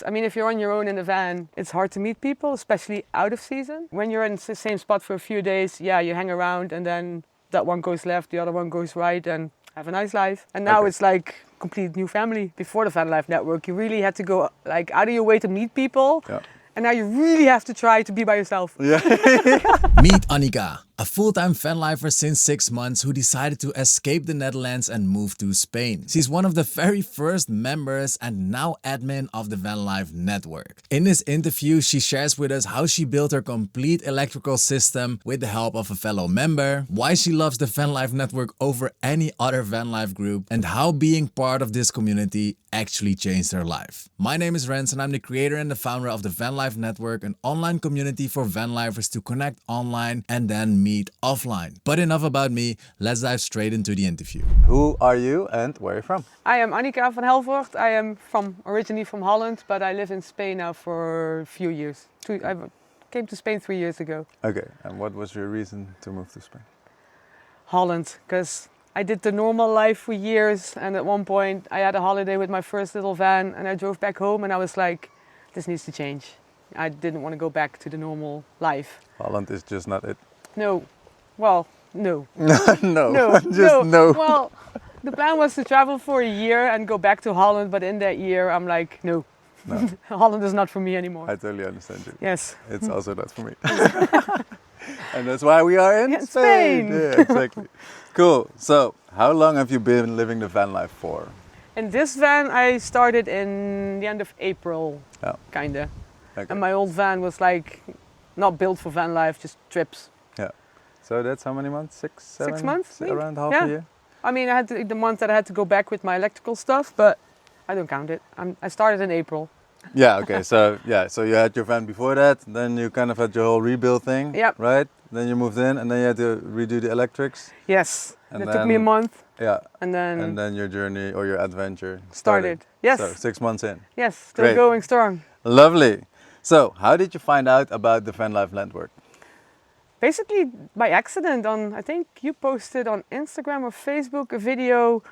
I mean, if you're on your own in a van, it's hard to meet people, especially out of season. When you're in the same spot for a few days, yeah, you hang around and then that one goes left, the other one goes right, and have a nice life. And now it's like complete new family. Before the Vanlife Network, you really had to go like out of your way to meet people. Yeah. And now you really have to try to be by yourself. Yeah. Meet Annika, a full-time Vanlifer since 6 months who decided to escape the Netherlands and move to Spain. She's one of the very first members and now admin of the Vanlife Network. In this interview, she shares with us how she built her complete electrical system with the help of a fellow member, why she loves the Vanlife Network over any other Vanlife group, and how being part of this community actually changed her life. My name is Rens and I'm the creator and the founder of the Vanlife Network, an online community for Vanlifers to connect online and then meet offline. But enough about me, let's dive straight into the interview. Who are you and where are you from? I am Annika van Helvoort. I am originally from Holland, but I live in Spain now for a few years. I came to Spain 3 years ago. Okay, and what was your reason to move to Spain? Holland, because I did the normal life for years, and at one point I had a holiday with my first little van and I drove back home and I was like, this needs to change. I didn't want to go back to the normal life. Holland is just not it. No. Well, no. No. Just no. Well, the plan was to travel for a year and go back to Holland, but in that year I'm like, no. Holland is not for me anymore. I totally understand you. Yes. It's also not for me. And that's why we are in Spain. Yeah, exactly. Cool. So, how long have you been living the van life for? In this van I started in the end of April, kinda. Okay. And my old van was like not built for van life, just trips. Yeah. So that's how many months? 6, 7? 6 months? Around half Yeah. a year? I mean, I had the month that I had to go back with my electrical stuff, but I don't count it. I started in April. Yeah, okay. So you had your van before that, then you kind of had your whole rebuild thing, Yep. right? Then you moved in and then you had to redo the electrics. Yes. And it took me a month. Yeah. And then your journey or your adventure started. Yes. So 6 months in. Yes, still Great. going strong. Lovely. So how did you find out about the Vanlife Network? Basically by accident I think you posted on Instagram or Facebook a video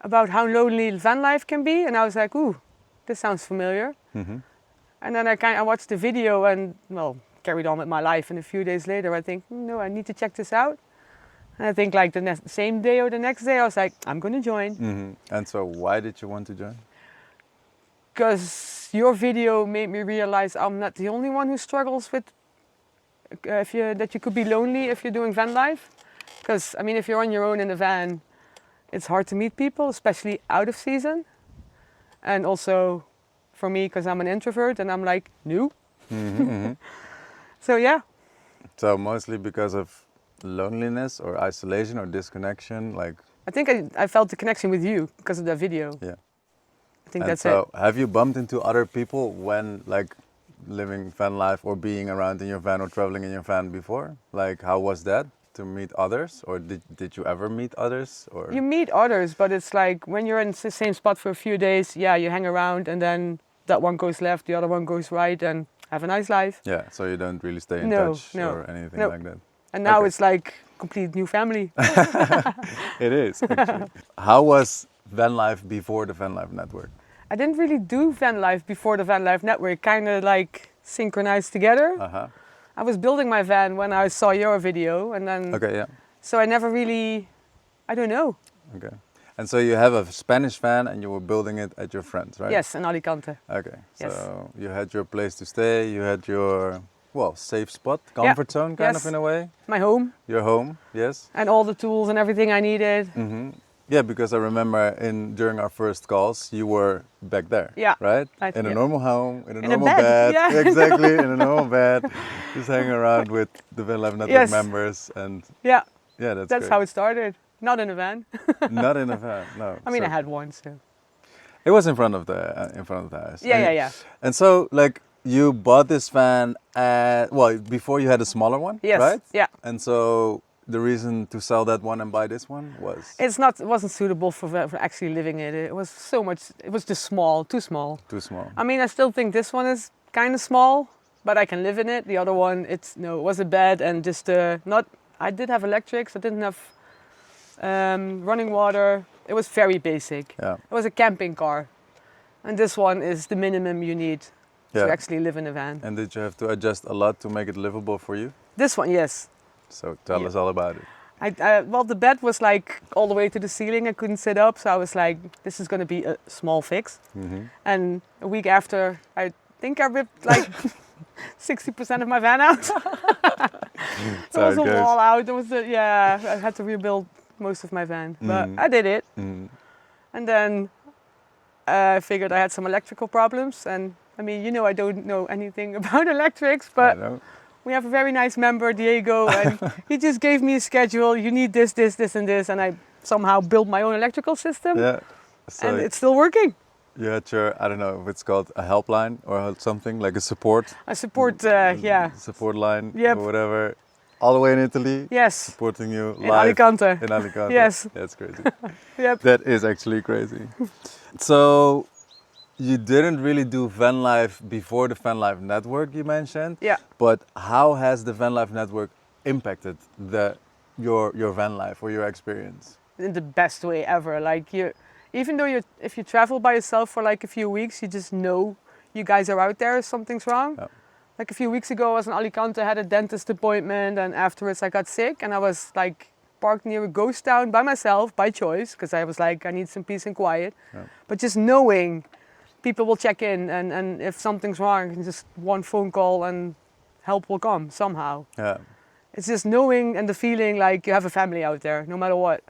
about how lonely van life can be, and I was like, ooh, this sounds familiar. Mm-hmm. And then I watched the video and carried on with my life, and a few days later I think, no, I need to check this out. And I think like the same day or the next day I was like, I'm going to join. Mm-hmm. And so why did you want to join? Because your video made me realize I'm not the only one who struggles with that you could be lonely if you're doing van life. Because I mean, if you're on your own in a van, it's hard to meet people, especially out of season. And also for me, because I'm an introvert and I'm like, no. Mm-hmm, mm-hmm. So yeah. So mostly because of loneliness or isolation or disconnection, like. I think I felt the connection with you because of that video. Yeah. I think and that's so it. Have you bumped into other people when like living van life or being around in your van or traveling in your van before? Like how was that to meet others, or did you ever meet others? Or You meet others, but it's like when you're in the same spot for a few days, yeah, you hang around and then that one goes left, the other one goes right, and have a nice life. yeah, so you don't really stay in No, touch no, or anything no. like that. And now Okay. it's like complete new family. It is actually. How was van life before the Vanlife Network? I didn't really do van life before the Vanlife Network, kind of like synchronized together. Uh-huh. I was building my van when I saw your video, and then Okay, yeah. so I never really, I don't know. Okay. And so you have a Spanish van and you were building it at your friend's, right? Yes, in Alicante. Okay. Yes. So you had your place to stay, you had your, safe spot, comfort zone kind of Yes. in a way. My home, Your home, yes. and all the tools and everything I needed. Mm-hmm. Yeah, because I remember during our first calls, you were back there, Yeah. right? In a yeah. normal home, in a In a normal bed, bed. yeah. Exactly, in a normal bed, just hanging around with the Vanlife Network Yes. members, and Yeah, yeah, that's that's great. how it started. Not in a van. Not in a van, no. I mean, So I had one, so. it was in front of the house. Yeah, yeah. And so, like, you bought this van before you had a smaller one, Yes. right? Yeah. And so the reason to sell that one and buy this one was It wasn't suitable for actually living in it. It was so much. It was just small, too small. too small. I mean, I still think this one is kind of small, but I can live in it. The other one, it was a bed and just not. I did have electrics. I didn't have running water. It was very basic. Yeah. It was a camping car, And this one is the minimum you need Yeah. to actually live in a van. And did you have to adjust a lot to make it livable for you? This one, yes. So tell Yeah. us all about it. Well, the bed was like all the way to the ceiling. I couldn't sit up, so I was like, this is going to be a small fix. And a week after, I think I ripped like 60% of my van out. There was a wall out. There was I had to rebuild most of my van, but I did it. And then I figured I had some electrical problems, and I mean, you know, I don't know anything about electrics, but we have a very nice member, Diego, and he just gave me a schedule. You need this, this, this, and this, and I somehow built my own electrical system. Yeah. So And it's still working. you had your, I don't know if it's called a helpline or something, like a support. I support, Support line Yep. or whatever. All the way in Italy. Yes, Supporting you in live. Alicante. In Alicante. Yes. That's crazy. Yep. That is actually crazy. So you didn't really do van life before the Vanlife Network you mentioned. Yeah. But how has the Vanlife Network impacted your van life or your experience? In the best way ever. Like even though if you travel by yourself for like a few weeks, you just know you guys are out there. Something's wrong. Yeah. Like a few weeks ago, I was in Alicante, had a dentist appointment, and afterwards I got sick, and I was like parked near a ghost town by myself, by choice, because I was like, I need some peace and quiet. Yeah. But just knowing people will check in, and if something's wrong, just one phone call and help will come somehow. Yeah. It's just knowing and the feeling like you have a family out there, no matter what.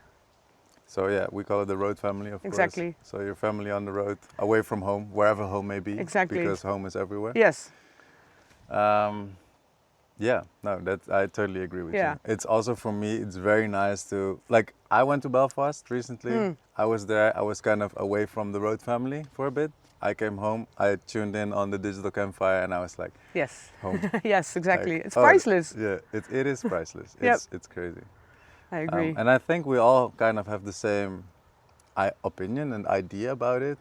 So yeah, we call it the road family, of Exactly. course. So your family on the road, away from home, wherever home may be. Exactly. Because home is everywhere. Yes. Yeah, no, that I totally agree with Yeah. you. It's also for me, it's very nice to, like, I went to Belfast recently. I was there, I was kind of away from the road family for a bit. I came home, I tuned in on the digital campfire, and I was like, Yes. home. Yes, exactly. Like, It's oh, priceless. Yeah, it is priceless. Yep. It's crazy. I agree. And I think we all kind of have the same opinion and idea about it,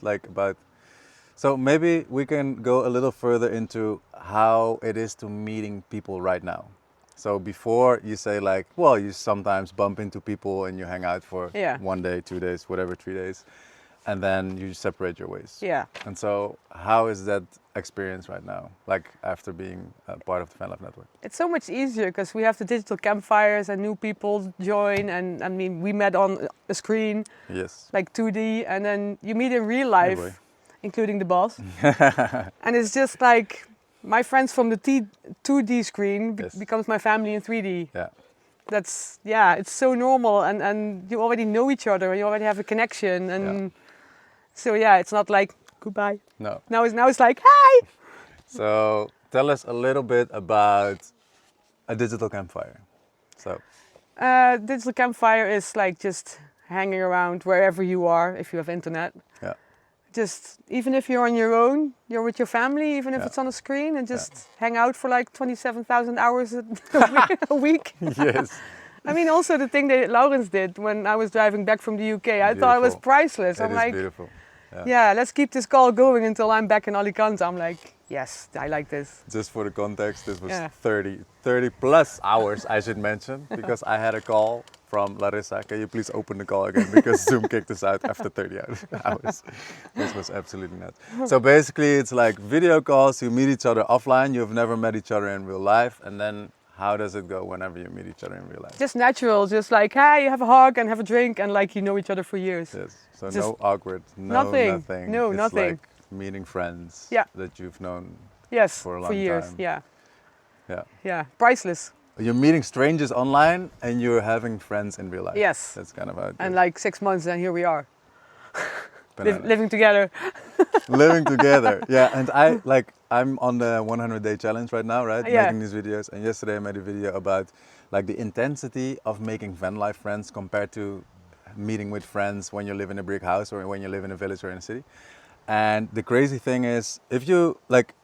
so maybe we can go a little further into how it is to meeting people right now. So before you say like, well, you sometimes bump into people and you hang out for 1 day, 2 days, whatever, 3 days, and then you separate your ways. Yeah. And so how is that experience right now, like after being part of the Vanlife Network? It's so much easier because we have the digital campfires and new people join, and I mean, we met on a screen, Yes. like 2D, and then you meet in real life, boy. including the boss. And it's just like my friends from the 2D screen Yes. becomes my family in 3D. Yeah. That's, it's so normal, and you already know each other, and you already have a connection, and so it's not like goodbye. No. Now it's like, hi! So tell us a little bit about a digital campfire. So Digital campfire is like just hanging around wherever you are if you have internet. yeah, Just even if you're on your own, you're with your family, even if it's on a screen, and just hang out for like 27,000 hours a week. yes, I mean, also the thing that Laurens did when I was driving back from the UK, I thought it was Beautiful. priceless. it I'm is like, beautiful. let's keep this call going until I'm back in Alicante. I'm like, yes, I like this. Just for the context, this was Yeah. 30 plus hours, I should mention, because I had a call from Larissa. Can you please open the call again? Because Zoom kicked us out after 30 hours. This was absolutely nuts. So basically, it's like video calls. You meet each other offline. You've never met each other in real life. And then how does it go whenever you meet each other in real life? Just natural, just like, hey, you have a hug and have a drink, and like you know each other for years. Yes. So Just no awkward, no nothing. nothing. No, it's nothing. Like meeting friends Yeah. that you've known. Yes, For a long years. time. Yeah, Yeah. priceless. You're meeting strangers online and you're having friends in real life. Yes. That's kind of how it And goes. like 6 months, and here we are, Bananas. living together. Living together. Yeah, and I'm on the 100-day challenge right now, right? Yeah. Making these videos. And yesterday I made a video about like the intensity of making van life friends compared to meeting with friends when you live in a brick house or when you live in a village or in a city. And the crazy thing is, if you like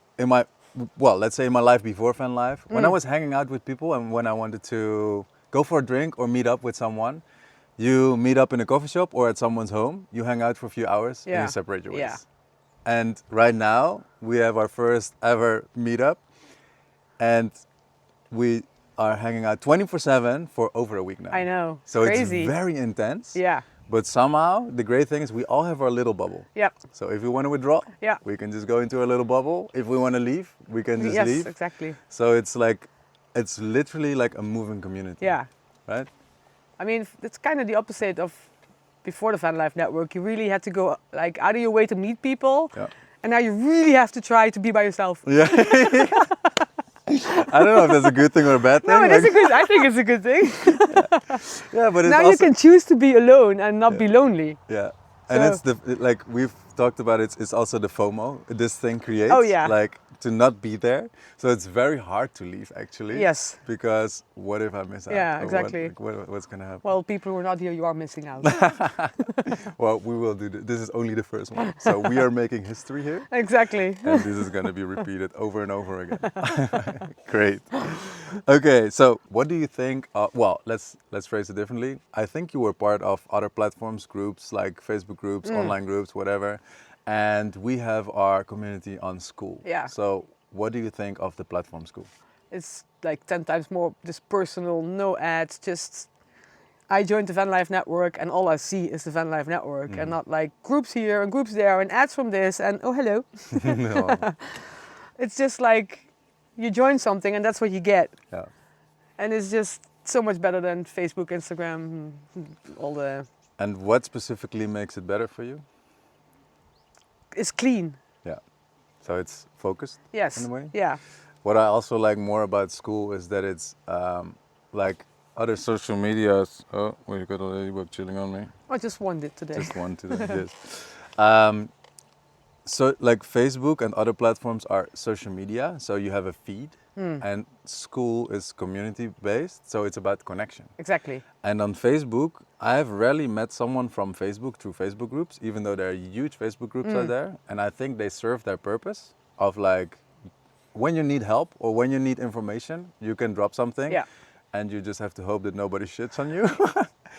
let's say in my life before van life, when I was hanging out with people and when I wanted to go for a drink or meet up with someone, you meet up in a coffee shop or at someone's home, you hang out for a few hours and you separate your ways. Yeah. And right now we have our first ever meetup and we are hanging out 24/7 for over a week now. I know. So Crazy. it's very intense. Yeah. But somehow, the great thing is we all have our little bubble. Yeah. So if we want to withdraw, Yeah. we can just go into our little bubble. If we want to leave, we can just Yes, leave. exactly. So it's like, it's literally like a moving community. Yeah. Right? I mean, it's kind of the opposite of before the Vanlife Network. You really had to go like out of your way to meet people. Yeah. And now you really have to try to be by yourself. Yeah. I don't know if that's a good thing or a bad thing. No, that's a good. I think it's a good thing. Yeah, but it's Now also, you can choose to be alone and not be lonely. Yeah, and So- it's like we've talked about it. It's also the FOMO this thing creates. Oh, yeah. Like to not be there. So it's very hard to leave actually. Yes. Because what if I miss out? Yeah, Or exactly. what's gonna happen? Well, people who are not here, you are missing out. Well, we will do this is only the first one. So we are making history here. Exactly. And this is going to be repeated over and over again. Great. Okay, so what do you think? Well, let's phrase it differently. I think you were part of other platforms, groups like Facebook groups, online groups, whatever, and we have our community on School. Yeah. So what do you think of the platform School? It's like 10 times more just personal, no ads, just I joined the Vanlife Network and all I see is the Vanlife Network and not like groups here and groups there and ads from this and oh hello. No. It's just like you join something and that's what you get. Yeah. And it's just so much better than Facebook, Instagram, all the... And what specifically makes it better for you? It's clean. Yeah. So it's focused Yes. in a way? Yeah. What I also like more about School is that it's like other social medias. Oh, well, you got a ladybug chilling on me. I just wanted today. Just one today, yes. So like Facebook and other platforms are social media, so you have a feed, and School is community based, so it's about connection. Exactly. And on Facebook, I have rarely met someone from Facebook through Facebook groups, even though there are huge Facebook groups out there, and I think they serve their purpose of like, when you need help or when you need information, you can drop something. Yeah. And you just have to hope that nobody shits on you.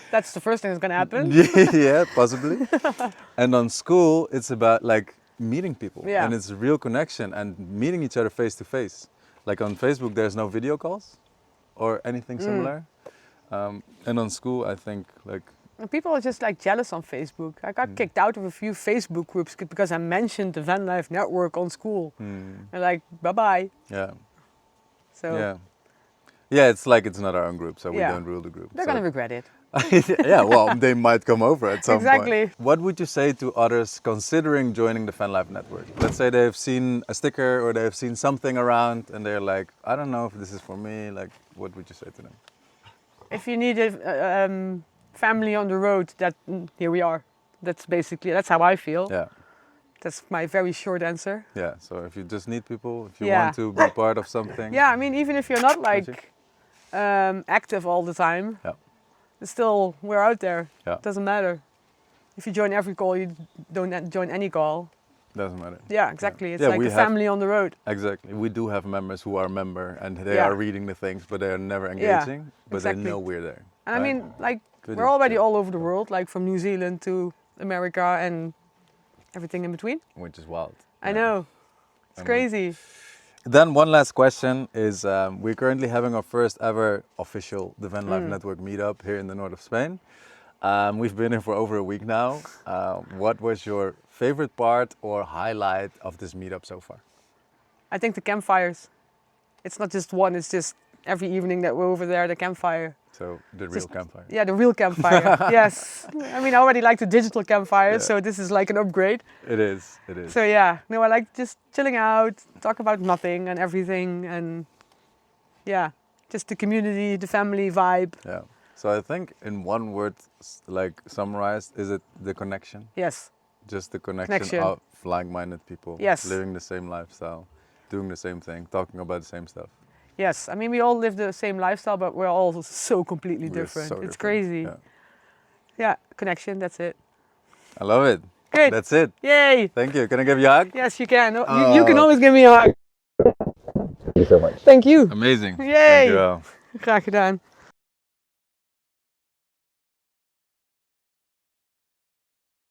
That's the first thing that's going to happen. Yeah, possibly. And on School, it's about like meeting people. Yeah. And it's real connection and meeting each other face to face. Like on Facebook, there's no video calls or anything similar. And on School, I think like... And people are just like jealous on Facebook. I got kicked out of a few Facebook groups because I mentioned the Vanlife Network on School. And like, bye-bye. Yeah. So Yeah. Yeah, it's like it's not our own group, so we Yeah. don't rule the group. they're So- going to regret it. Yeah, well, they might come over at some Exactly. point. What would you say to others considering joining the Vanlife Network? Let's say they've seen a sticker or they've seen something around and they're like, I don't know if this is for me. Like, what would you say to them? If you need a family on the road, here we are. That's how I feel. Yeah, That's my very short answer. yeah. So if you just need people, if you Yeah. want to be part of something. Yeah, I mean, even if you're not like active all the time, Yeah. it's still, we're out there. Yeah. Doesn't matter. If you join every call, you don't join any call. Doesn't matter. Yeah, exactly. It's Yeah, like we a have- family on the road. Exactly. We do have members who are member and they Yeah. are reading the things, but they are never engaging. But exactly. they know we're there. And I right? mean, like, Good we're already is- all over the world, like from New Zealand to America and everything in between. Which is wild. I know. It's And we- crazy. Then one last question is, we're currently having our first ever official The Vanlife Network meetup here in the north of Spain. We've been here for over a week now. What was your favorite part or highlight of this meetup so far? I think the campfires. It's not just one, it's just every evening that we're over there, the campfire. So the real Just- campfire. Yeah, the real campfire. Yes. I mean, I already like the digital campfire, Yeah. so this is like an upgrade. It is, it is. So yeah, no, I like just chilling out, talk about nothing and everything, and yeah, just the community, the family vibe. Yeah. So I think in one word, like summarized, is it the connection? Yes, Just the connection, Connection. of like-minded people. Yes. Living the same lifestyle, doing the same thing, talking about the same stuff. yes. I mean, we all live the same lifestyle, but we're all so completely We're different. so It's different. crazy. Yeah. Yeah, connection, that's it. I love it. Great. That's it. Yay. Thank you. Can I give you a hug? Yes, you can. You can Oh. always give me a hug. Thank you so much. Thank you. Amazing. Yay. Thank you. Graag gedaan.